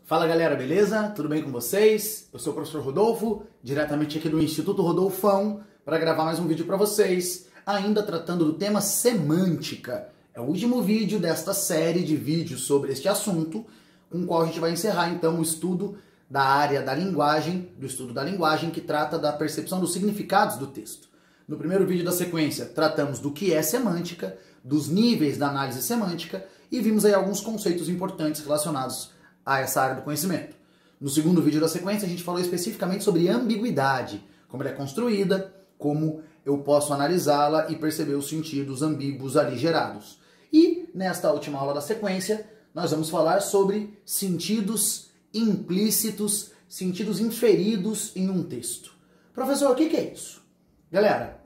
Fala galera, beleza? Tudo bem com vocês? Eu sou o professor Rodolfo, diretamente aqui do Instituto Rodolfão, para gravar mais um vídeo para vocês, ainda tratando do tema semântica. É o último vídeo desta série de vídeos sobre este assunto, com o qual a gente vai encerrar então o estudo da área da linguagem, do estudo da linguagem, que trata da percepção dos significados do texto. No primeiro vídeo da sequência, tratamos do que é semântica, dos níveis da análise semântica, e vimos aí alguns conceitos importantes relacionados a essa área do conhecimento. No segundo vídeo da sequência, a gente falou especificamente sobre ambiguidade, como ela é construída, como eu posso analisá-la e perceber os sentidos ambíguos ali gerados. E nesta última aula da sequência, nós vamos falar sobre sentidos implícitos, sentidos inferidos em um texto. Professor, o que é isso? Galera,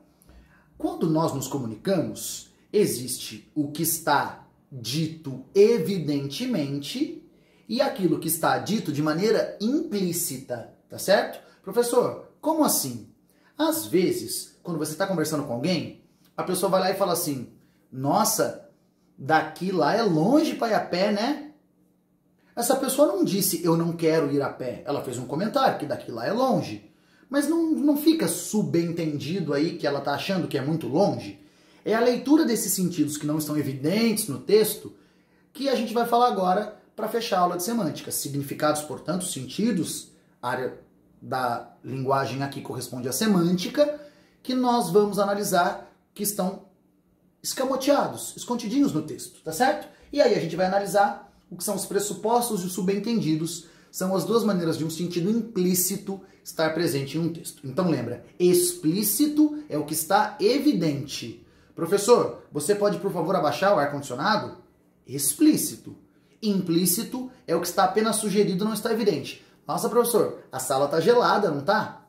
quando nós nos comunicamos, existe o que está dito evidentemente e aquilo que está dito de maneira implícita, tá certo? Professor, como assim? Às vezes, quando você está conversando com alguém, a pessoa vai lá e fala assim: nossa, daqui lá é longe para ir a pé, né? Essa pessoa não disse eu não quero ir a pé. Ela fez um comentário que daqui lá é longe. Mas não fica subentendido aí que ela está achando que é muito longe? É a leitura desses sentidos que não estão evidentes no texto que a gente vai falar agora para fechar a aula de semântica. Significados, portanto, sentidos, a área da linguagem aqui corresponde à semântica, que nós vamos analisar que estão escamoteados, escondidinhos no texto, tá certo? E aí a gente vai analisar o que são os pressupostos e os subentendidos, são as duas maneiras de um sentido implícito estar presente em um texto. Então lembra, explícito é o que está evidente. Professor, você pode, por favor, abaixar o ar-condicionado? Explícito. Implícito é o que está apenas sugerido, não está evidente. Nossa, professor, a sala está gelada, não está?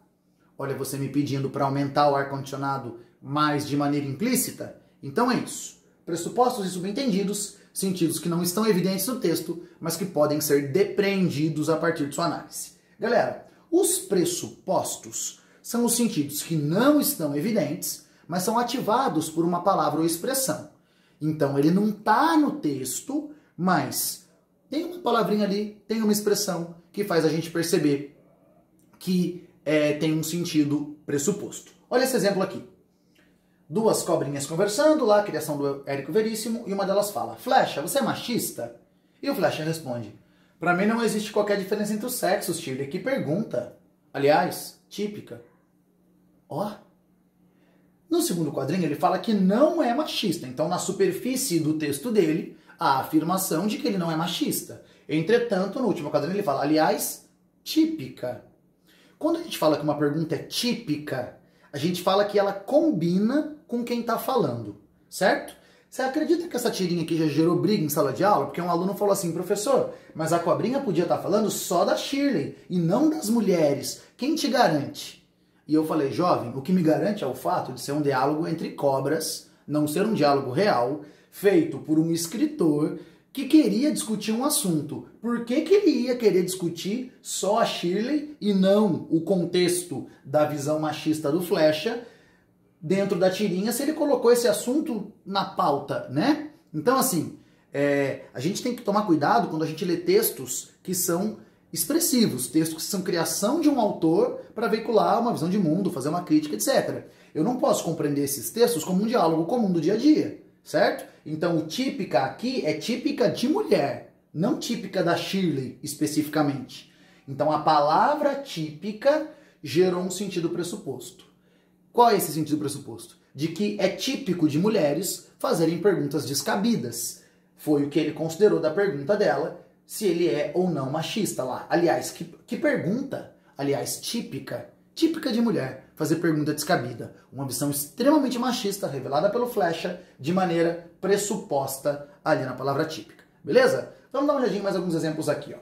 Olha, você me pedindo para aumentar o ar-condicionado mais de maneira implícita? Então é isso. Pressupostos e subentendidos, sentidos que não estão evidentes no texto, mas que podem ser depreendidos a partir de sua análise. Galera, os pressupostos são os sentidos que não estão evidentes, mas são ativados por uma palavra ou expressão. Então ele não está no texto, mas tem uma palavrinha ali, tem uma expressão que faz a gente perceber que tem um sentido pressuposto. Olha esse exemplo aqui. Duas cobrinhas conversando, lá, a criação do Érico Veríssimo, e uma delas fala: Flecha, você é machista? E o Flecha responde: pra mim não existe qualquer diferença entre os sexos, Shirley. Que pergunta. Aliás, típica. Ó. No segundo quadrinho ele fala que não é machista. Então na superfície do texto dele, a afirmação de que ele não é machista. Entretanto, no último quadrinho ele fala, aliás, típica. Quando a gente fala que uma pergunta é típica, a gente fala que ela combina com quem está falando, certo? Você acredita que essa tirinha aqui já gerou briga em sala de aula? Porque um aluno falou assim: professor, mas a cobrinha podia estar falando só da Shirley e não das mulheres. Quem te garante? E eu falei: jovem, o que me garante é o fato de ser um diálogo entre cobras, não ser um diálogo real, feito por um escritor que queria discutir um assunto. Por que ele ia querer discutir só a Shirley e não o contexto da visão machista do Flecha dentro da tirinha, se ele colocou esse assunto na pauta, né? Então, assim, a gente tem que tomar cuidado quando a gente lê textos que são expressivos, textos que são criação de um autor para veicular uma visão de mundo, fazer uma crítica, etc. Eu não posso compreender esses textos como um diálogo comum do dia a dia, certo? Então, o típica aqui é típica de mulher, não típica da Shirley, especificamente. Então, a palavra típica gerou um sentido pressuposto. Qual é esse sentido pressuposto? De que é típico de mulheres fazerem perguntas descabidas. Foi o que ele considerou da pergunta dela, se ele é ou não machista lá. Aliás, que pergunta? Aliás, típica de mulher, fazer pergunta descabida. Uma visão extremamente machista, revelada pelo Flecha, de maneira pressuposta ali na palavra típica. Beleza? Vamos dar uma olhadinha em mais alguns exemplos aqui. Ó.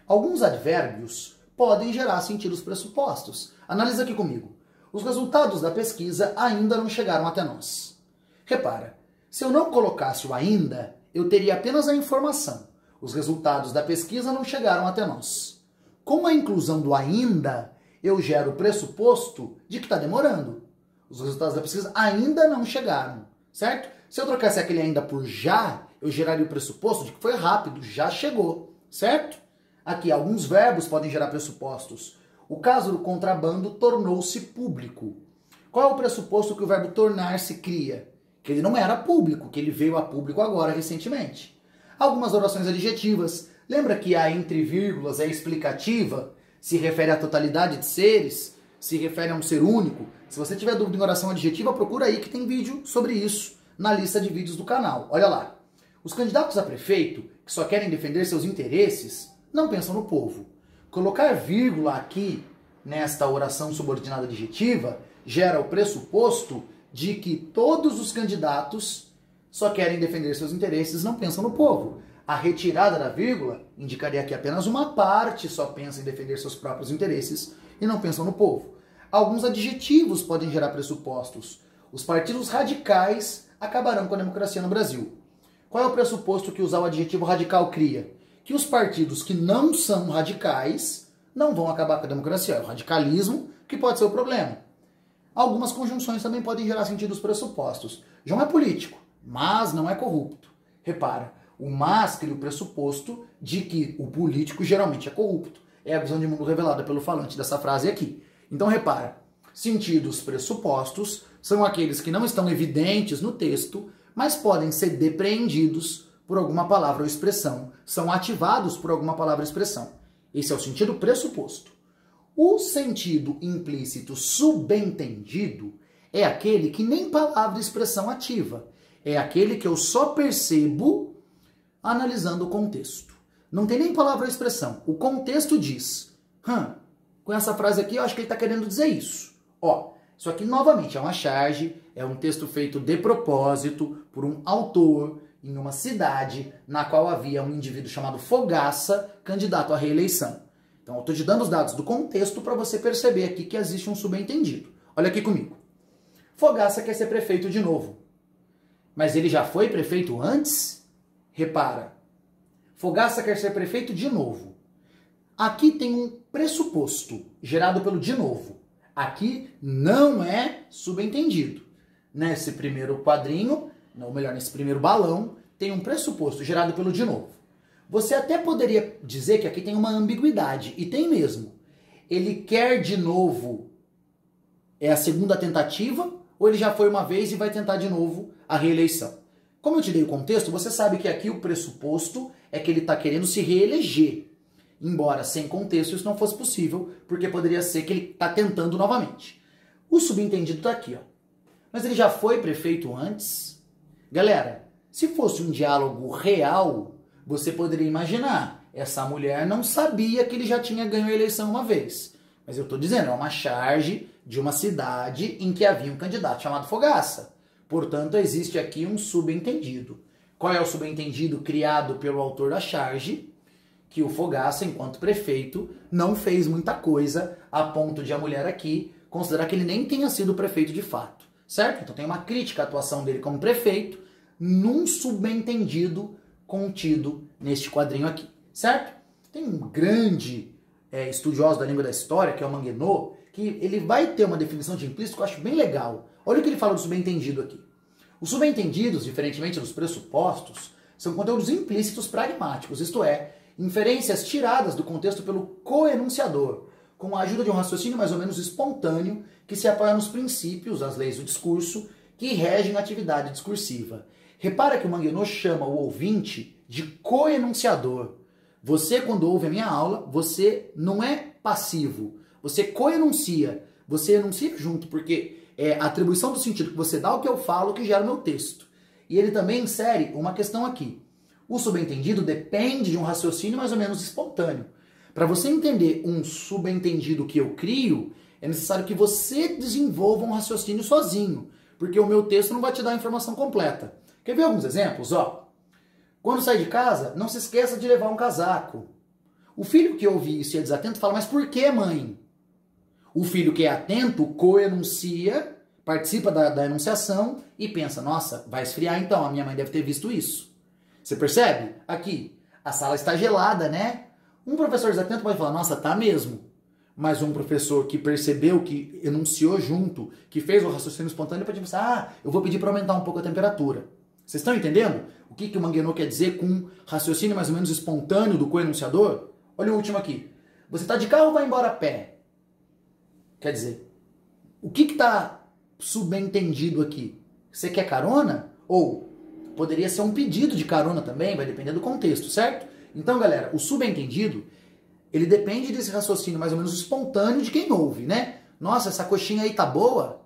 Alguns advérbios podem gerar sentidos pressupostos. Analisa aqui comigo. Os resultados da pesquisa ainda não chegaram até nós. Repara, se eu não colocasse o ainda, eu teria apenas a informação. Os resultados da pesquisa não chegaram até nós. Com a inclusão do ainda, eu gero o pressuposto de que está demorando. Os resultados da pesquisa ainda não chegaram, certo? Se eu trocasse aquele ainda por já, eu geraria o pressuposto de que foi rápido, já chegou, certo? Aqui, alguns verbos podem gerar pressupostos. O caso do contrabando tornou-se público. Qual é o pressuposto que o verbo tornar-se cria? Que ele não era público, que ele veio a público agora, recentemente. Algumas orações adjetivas. Lembra que a entre vírgulas é explicativa? Se refere à totalidade de seres? Se refere a um ser único? Se você tiver dúvida em oração adjetiva, procura aí que tem vídeo sobre isso na lista de vídeos do canal. Olha lá. Os candidatos a prefeito, que só querem defender seus interesses, não pensam no povo. Colocar vírgula aqui nesta oração subordinada adjetiva gera o pressuposto de que todos os candidatos só querem defender seus interesses, não pensam no povo. A retirada da vírgula indicaria que apenas uma parte só pensa em defender seus próprios interesses e não pensam no povo. Alguns adjetivos podem gerar pressupostos. Os partidos radicais acabarão com a democracia no Brasil. Qual é o pressuposto que usar o adjetivo radical cria? Que os partidos que não são radicais não vão acabar com a democracia. É o radicalismo que pode ser o problema. Algumas conjunções também podem gerar sentidos pressupostos. João é político, mas não é corrupto. Repara, o mas cria o pressuposto de que o político geralmente é corrupto. É a visão de mundo revelada pelo falante dessa frase aqui. Então repara, sentidos pressupostos são aqueles que não estão evidentes no texto, mas podem ser depreendidos por alguma palavra ou expressão, são ativados por alguma palavra ou expressão. Esse é o sentido pressuposto. O sentido implícito subentendido é aquele que nem palavra ou expressão ativa. É aquele que eu só percebo analisando o contexto. Não tem nem palavra ou expressão. O contexto diz, com essa frase aqui eu acho que ele está querendo dizer isso. Ó, isso aqui novamente é uma charge, é um texto feito de propósito por um autor em uma cidade na qual havia um indivíduo chamado Fogaça, candidato à reeleição. Então eu estou te dando os dados do contexto para você perceber aqui que existe um subentendido. Olha aqui comigo. Fogaça quer ser prefeito de novo. Mas ele já foi prefeito antes? Repara. Fogaça quer ser prefeito de novo. Aqui tem um pressuposto gerado pelo de novo. Aqui não é subentendido. Nesse primeiro quadrinho, ou melhor, nesse primeiro balão, tem um pressuposto gerado pelo de novo. Você até poderia dizer que aqui tem uma ambiguidade, e tem mesmo. Ele quer de novo, é a segunda tentativa, ou ele já foi uma vez e vai tentar de novo a reeleição? Como eu te dei o contexto, você sabe que aqui o pressuposto é que ele está querendo se reeleger. Embora sem contexto isso não fosse possível, porque poderia ser que ele está tentando novamente. O subentendido está aqui, ó. Mas ele já foi prefeito antes? Galera, se fosse um diálogo real, você poderia imaginar, essa mulher não sabia que ele já tinha ganho a eleição uma vez. Mas eu estou dizendo, é uma charge de uma cidade em que havia um candidato chamado Fogaça. Portanto, existe aqui um subentendido. Qual é o subentendido criado pelo autor da charge? Que o Fogaça, enquanto prefeito, não fez muita coisa a ponto de a mulher aqui considerar que ele nem tenha sido prefeito de fato. Certo? Então tem uma crítica à atuação dele como prefeito num subentendido contido neste quadrinho aqui. Certo? Tem um grande estudioso da língua da história, que é o Manguenot, que ele vai ter uma definição de implícito que eu acho bem legal. Olha o que ele fala do subentendido aqui. Os subentendidos, diferentemente dos pressupostos, são conteúdos implícitos pragmáticos, isto é, inferências tiradas do contexto pelo coenunciador, com a ajuda de um raciocínio mais ou menos espontâneo que se apoia nos princípios, as leis do discurso, que regem a atividade discursiva. Repara que o Manguenot chama o ouvinte de coenunciador. Você, quando ouve a minha aula, você não é passivo, você coenuncia, você enuncia junto, porque é a atribuição do sentido que você dá ao que eu falo que gera o meu texto. E ele também insere uma questão aqui. O subentendido depende de um raciocínio mais ou menos espontâneo. Para você entender um subentendido que eu crio, é necessário que você desenvolva um raciocínio sozinho, porque o meu texto não vai te dar a informação completa. Quer ver alguns exemplos? Ó, quando sai de casa, não se esqueça de levar um casaco. O filho que ouve isso e é desatento fala, mas por que, mãe? O filho que é atento coenuncia, participa da enunciação e pensa, nossa, vai esfriar então, a minha mãe deve ter visto isso. Você percebe? Aqui, a sala está gelada, né? Um professor desatento pode falar, nossa, tá mesmo. Mas um professor que percebeu, que enunciou junto, que fez o raciocínio espontâneo, pode pensar, eu vou pedir para aumentar um pouco a temperatura. Vocês estão entendendo o que o Manguenot quer dizer com raciocínio mais ou menos espontâneo do coenunciador? Olha o último aqui. Você tá de carro ou vai embora a pé? Quer dizer, o que está subentendido aqui? Você quer carona? Ou poderia ser um pedido de carona também, vai depender do contexto, certo? Então, galera, o subentendido, ele depende desse raciocínio mais ou menos espontâneo de quem ouve, né? Nossa, essa coxinha aí tá boa?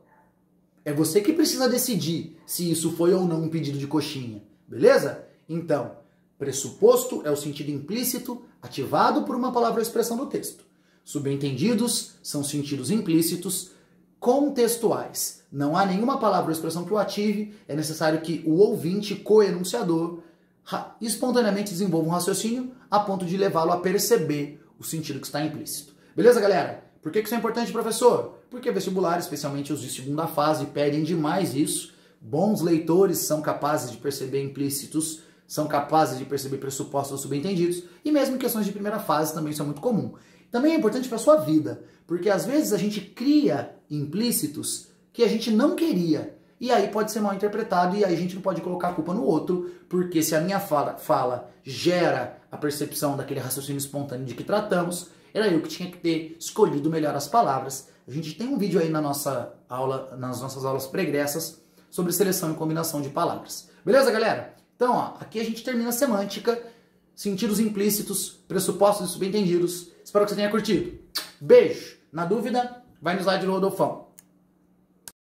É você que precisa decidir se isso foi ou não um pedido de coxinha, beleza? Então, pressuposto é o sentido implícito ativado por uma palavra ou expressão do texto. Subentendidos são sentidos implícitos contextuais. Não há nenhuma palavra ou expressão que o ative, é necessário que o ouvinte, coenunciador, espontaneamente desenvolva um raciocínio a ponto de levá-lo a perceber o sentido que está implícito. Beleza, galera? Por que isso é importante, professor? Porque vestibulares, especialmente os de segunda fase, pedem demais isso. Bons leitores são capazes de perceber implícitos, são capazes de perceber pressupostos ou subentendidos, e mesmo em questões de primeira fase também isso é muito comum. Também é importante para a sua vida, porque às vezes a gente cria implícitos que a gente não queria, e aí pode ser mal interpretado, e aí a gente não pode colocar a culpa no outro, porque se a minha fala gera a percepção daquele raciocínio espontâneo de que tratamos, era eu que tinha que ter escolhido melhor as palavras. A gente tem um vídeo aí na nossa aula, nas nossas aulas pregressas sobre seleção e combinação de palavras. Beleza, galera? Então, ó, aqui a gente termina a semântica, sentidos implícitos, pressupostos e subentendidos. Espero que você tenha curtido. Beijo! Na dúvida, vai no slide do Rodolfão.